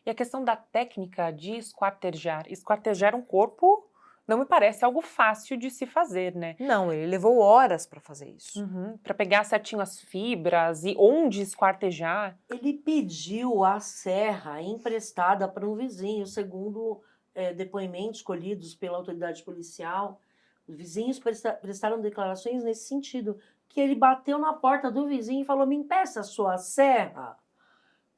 E a questão da técnica de esquartejar um corpo não me parece algo fácil de se fazer, né? Não, ele levou horas para fazer isso. Para pegar certinho as fibras e onde esquartejar. Ele pediu a serra emprestada para um vizinho, segundo depoimentos colhidos pela autoridade policial. Os vizinhos prestaram declarações nesse sentido, que ele bateu na porta do vizinho e falou: me empresta a sua serra.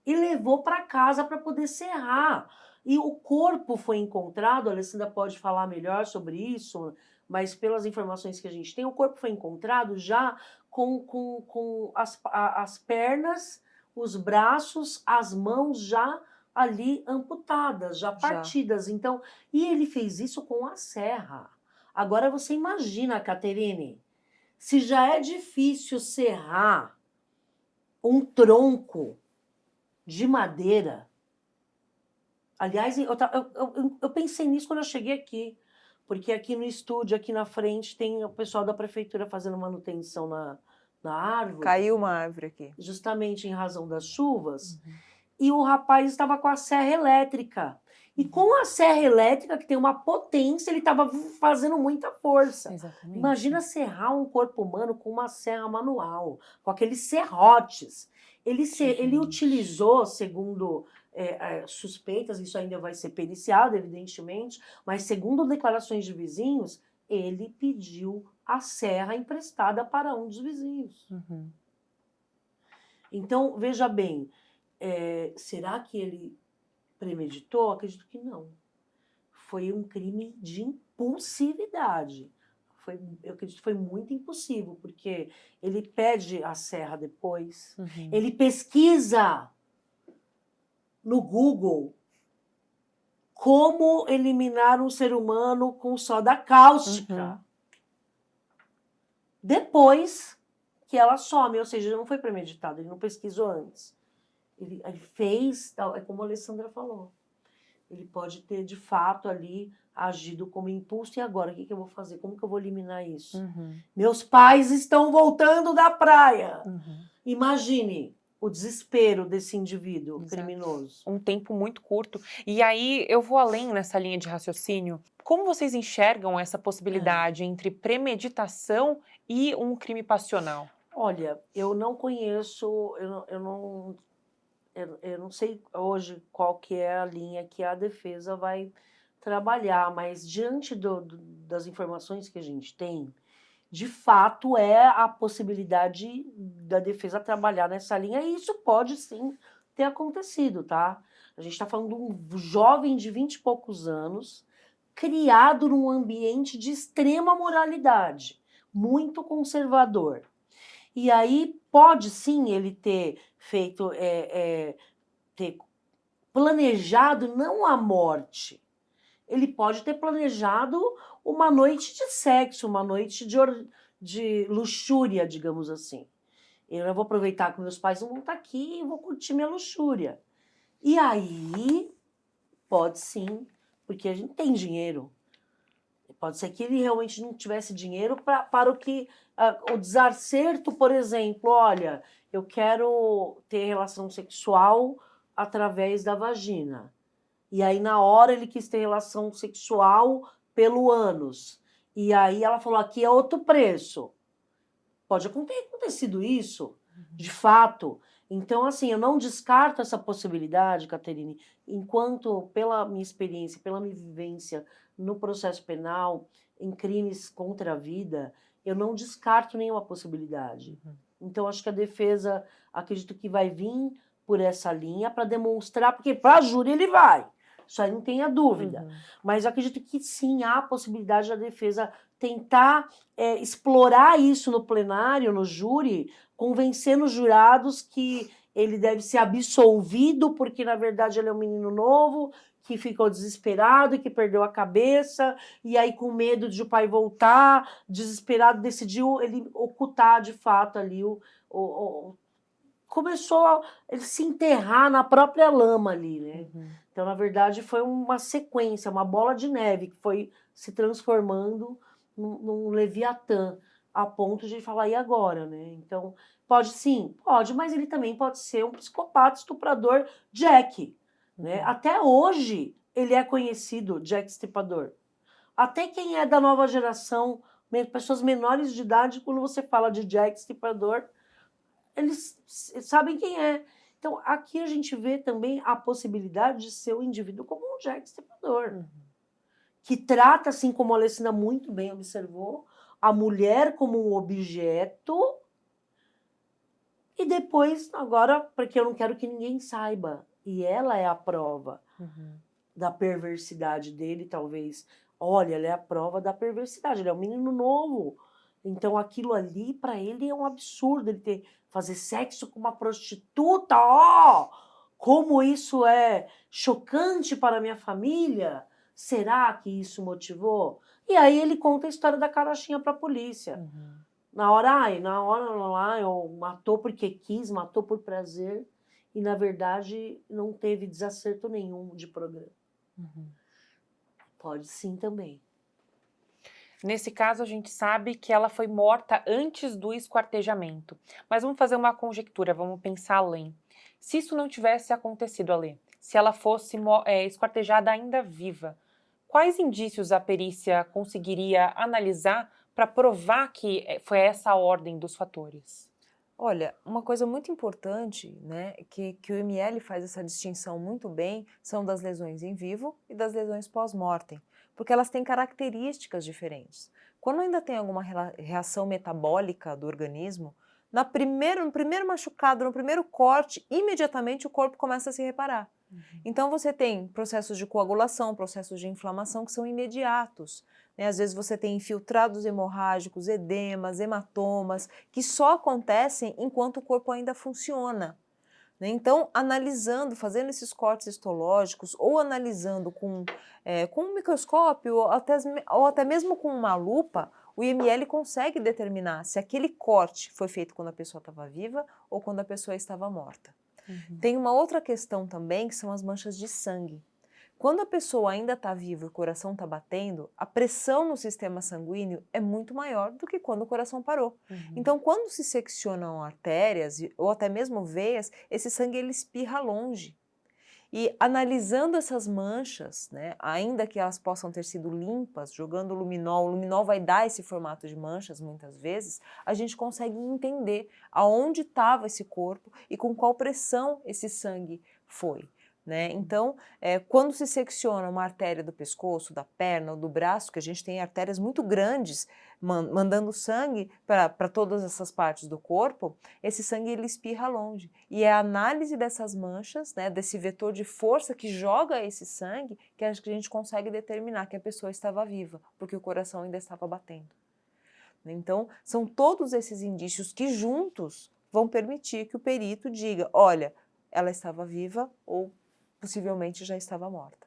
E levou para casa para poder serrar. E o corpo foi encontrado, a Alessandra pode falar melhor sobre isso, mas pelas informações que a gente tem, o corpo foi encontrado já com as pernas, os braços, as mãos já ali amputadas, já partidas. Então, e ele fez isso com a serra. Agora você imagina, Caterine, se já é difícil serrar um tronco de madeira. Aliás, eu pensei nisso quando eu cheguei aqui, porque aqui no estúdio, aqui na frente, tem o pessoal da prefeitura fazendo manutenção na árvore. Caiu uma árvore aqui. Justamente em razão das chuvas. E o rapaz estava com a serra elétrica. E com a serra elétrica, que tem uma potência, ele estava fazendo muita força. Exatamente. Imagina serrar um corpo humano com uma serra manual, com aqueles serrotes. Ele utilizou, segundo suspeitas, isso ainda vai ser periciado, evidentemente, mas segundo declarações de vizinhos, ele pediu a serra emprestada para um dos vizinhos. Então, veja bem, será que ele premeditou? Acredito que não. Foi um crime de impulsividade. Eu acredito que foi muito impulsivo, porque ele pede a serra depois, ele pesquisa no Google como eliminar um ser humano com soda cáustica. Depois que ela some, ou seja, não foi premeditado, ele não pesquisou antes. Ele fez, é como a Alessandra falou, ele pode ter de fato ali agido como impulso. E agora, o que eu vou fazer? Como que eu vou eliminar isso? Meus pais estão voltando da praia. Imagine o desespero desse indivíduo criminoso. Um tempo muito curto. E aí eu vou além nessa linha de raciocínio. Como vocês enxergam essa possibilidade entre premeditação e um crime passional? Olha, eu não conheço, eu não sei hoje qual que é a linha que a defesa vai trabalhar, mas diante das informações que a gente tem, de fato é a possibilidade da defesa trabalhar nessa linha, e isso pode sim ter acontecido, tá? A gente está falando de um jovem de 20 e poucos anos, criado num ambiente de extrema moralidade, muito conservador. E aí pode sim ele ter feito, ter planejado não a morte. Ele pode ter planejado uma noite de sexo, uma noite de luxúria, digamos assim. Eu vou aproveitar que meus pais não vão estar aqui e vou curtir minha luxúria. E aí, pode sim, porque a gente tem dinheiro. Pode ser que ele realmente não tivesse dinheiro para o desacerto, por exemplo. Olha, eu quero ter relação sexual através da vagina. E aí, na hora, ele quis ter relação sexual pelo ânus. E aí, ela falou, aqui é outro preço. Pode ter acontecido isso, de fato. Então, assim, eu não descarto essa possibilidade, Caterine, enquanto, pela minha experiência, pela minha vivência no processo penal, em crimes contra a vida, eu não descarto nenhuma possibilidade. Então, acho que a defesa, acredito que vai vir por essa linha para demonstrar, porque para a júri ele vai. Isso aí não tenha dúvida. Mas eu acredito que sim, há a possibilidade da defesa tentar explorar isso no plenário, no júri, convencendo os jurados que ele deve ser absolvido, porque na verdade ele é um menino novo, que ficou desesperado e que perdeu a cabeça, e aí com medo de o pai voltar, desesperado, decidiu ele ocultar de fato ali começou a ele se enterrar na própria lama ali, né? Então, na verdade, foi uma sequência, uma bola de neve que foi se transformando num Leviatã, a ponto de falar, e agora, né? Então, pode sim, pode, mas ele também pode ser um psicopata, estuprador, Jack. né? Até hoje, ele é conhecido, Jack Stripador. Até quem é da nova geração, pessoas menores de idade, quando você fala de Jack Stripador, eles sabem quem é. Então, aqui a gente vê também a possibilidade de ser o indivíduo como um Jack Stripador, que trata, assim como a Alessandra muito bem observou, a mulher como um objeto e depois, agora, porque eu não quero que ninguém saiba, e ela é a prova da perversidade dele, talvez. Olha, ela é a prova da perversidade, ele é um menino novo. Então aquilo ali, para ele, é um absurdo, ele fazer sexo com uma prostituta, ó! Como isso é chocante para a minha família. Será que isso motivou? E aí ele conta a história da carochinha para a polícia. Na hora lá, eu matou porque quis, matou por prazer. E, na verdade, não teve desacerto nenhum de programa. Pode sim também. Nesse caso, a gente sabe que ela foi morta antes do esquartejamento. Mas vamos fazer uma conjectura, vamos pensar além. Se isso não tivesse acontecido, Alê, se ela fosse esquartejada ainda viva, quais indícios a perícia conseguiria analisar para provar que foi essa a ordem dos fatores? Olha, uma coisa muito importante, né, que o ML faz essa distinção muito bem, são das lesões em vivo e das lesões pós-mortem, porque elas têm características diferentes. Quando ainda tem alguma reação metabólica do organismo, no primeiro machucado, no primeiro corte, imediatamente o corpo começa a se reparar. Então você tem processos de coagulação, processos de inflamação que são imediatos. Às vezes você tem infiltrados hemorrágicos, edemas, hematomas, que só acontecem enquanto o corpo ainda funciona. Então, analisando, fazendo esses cortes histológicos ou analisando com um microscópio ou até mesmo com uma lupa, o IML consegue determinar se aquele corte foi feito quando a pessoa estava viva ou quando a pessoa estava morta. Tem uma outra questão também, que são as manchas de sangue. Quando a pessoa ainda está viva e o coração está batendo, a pressão no sistema sanguíneo é muito maior do que quando o coração parou. Então, quando se seccionam artérias ou até mesmo veias, esse sangue ele espirra longe. E analisando essas manchas, né, ainda que elas possam ter sido limpas, jogando o luminol vai dar esse formato de manchas muitas vezes, a gente consegue entender aonde estava esse corpo e com qual pressão esse sangue foi. Então, quando se secciona uma artéria do pescoço, da perna ou do braço, que a gente tem artérias muito grandes mandando sangue para todas essas partes do corpo, esse sangue ele espirra longe. E é a análise dessas manchas, desse vetor de força que joga esse sangue, que a gente consegue determinar que a pessoa estava viva, porque o coração ainda estava batendo. Então, são todos esses indícios que juntos vão permitir que o perito diga, olha, ela estava viva ou possivelmente já estava morta.